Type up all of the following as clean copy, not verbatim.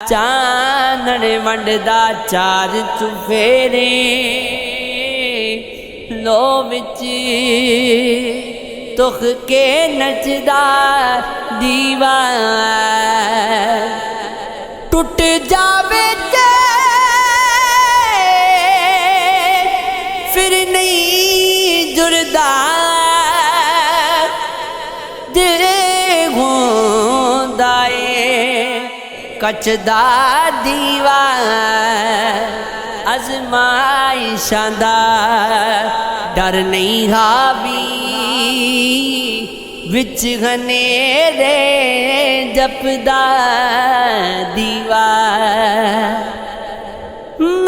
चानण वंडदा चार चुफेरे लो विच तुख के नचदा दीवा टुट जावे ते फिर नहीं जुड़दा दिल होंदा कचदा दीवा आजमाइशां दा डर नहीं हावी विच घनेरे जपदा दीवा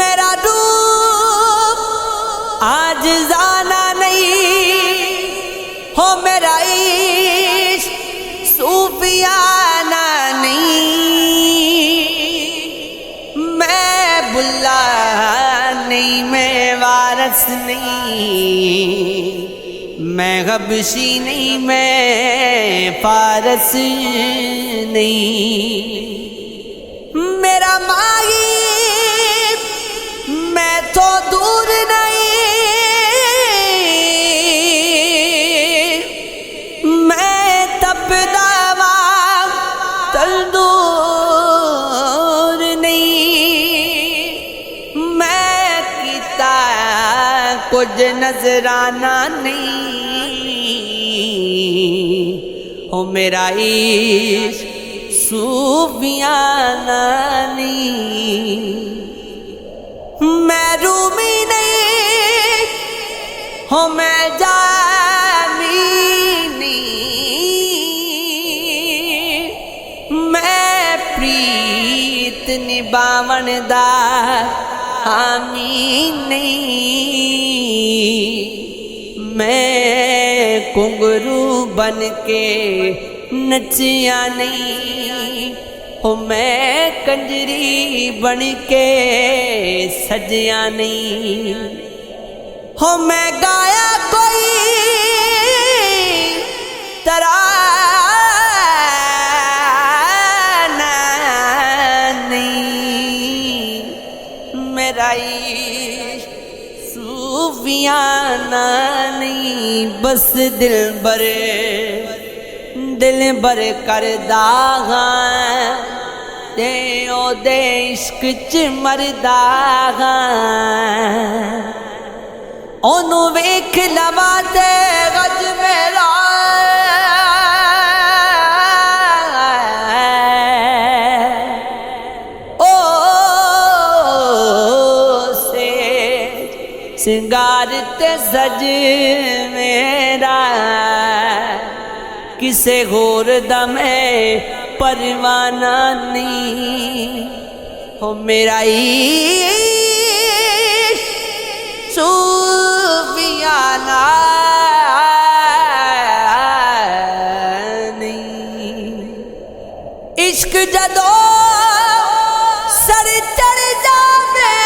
मेरा रूप आज जाना नहीं हो मेरा इश्क सूफियाना नहीं बुल्ला नहीं मैं वारस नहीं मैं हबशी नहीं मैं फारस नहीं मेरा माही मैं तो दूर नहीं मैं तपदावा तंदूर कुछ नजराना नहीं हो मेरा इश्क सूफियाना नहीं मैं रूमी नहीं हो मैं जामी नहीं मैं प्रीत निभावन दा हामी नहीं मैं घुंघरू बन के नचिया नहीं हो मैं कंजरी बन के सजिया नहीं हो मैं गाया कोई तराना नहीं मेरा सूफियाना नहीं बस दिल भर करदा हां ते ओदे इश्क च मरदा हां ओनू वेख लवा ते गज मेरा सिंगार ते सज मेरा किसे होर दा मैं परवाना नहीं हो मेरा सूफियाना नहीं इश्क जदों सर चढ़ जावे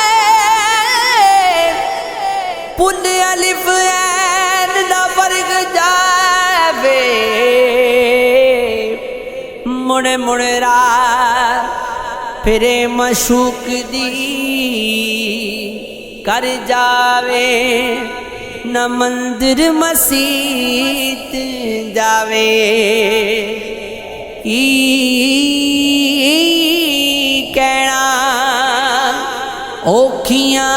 पुन अलिफ ऐन दा फर्क जावे मुड़े मुड़े राह फिरे मशूक दी कर जावे न मंदिर मसीत जावे ई कहना औखियां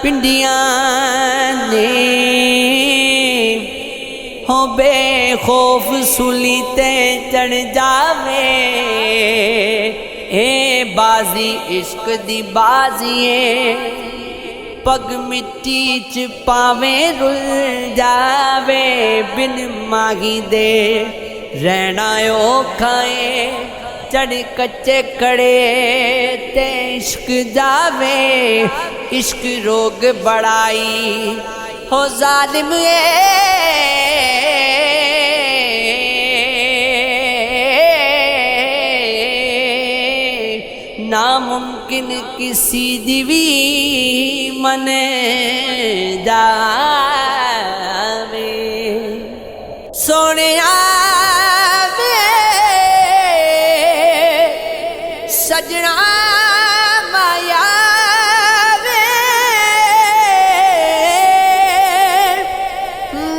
पिंडियां ने हो बेखौफ सूली ते चढ़ जावे ए बाजी इश्क दी बाजीए पग मिट्टी च पावे रुल जावे बिन मागी दे रहना औखा चढ़ कच्चे कड़े ते इश्क जावे इश्क रोग बड़ाई हो जालिम नामुमकिन किसी दिवी मन जावे सोने سجنا مایا وے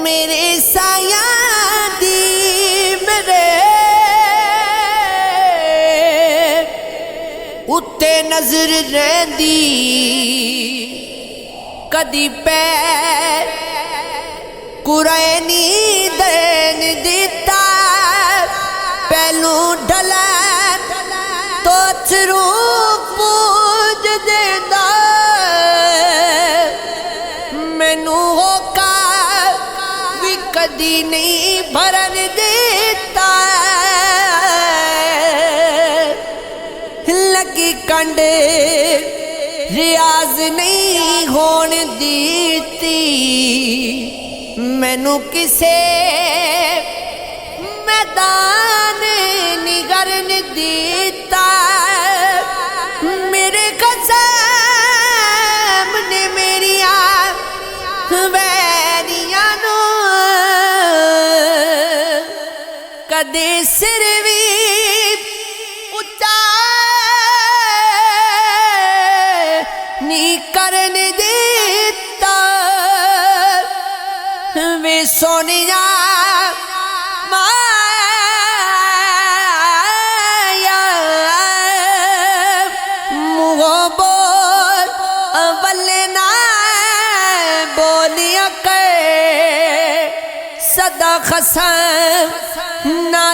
میرے سایہ دی میرے اتے نظر رہندی کدی پیر قرآنی دین دیتا پہلو ڈھلن تو چرو پوج دینا مینو ہوکا بھی کدی نہیں بھرن دیتا لگی کنڈ ریاض نہیں ہون دیتی مینو کسے میدان نگرن دیتا میرے قسم نے میری ویریاں نو کدے سر بھی اچا نہیں کرن دیتا وے سونیا مایا منہ بول اولے نہ بولیا کہ صدا خسم نہ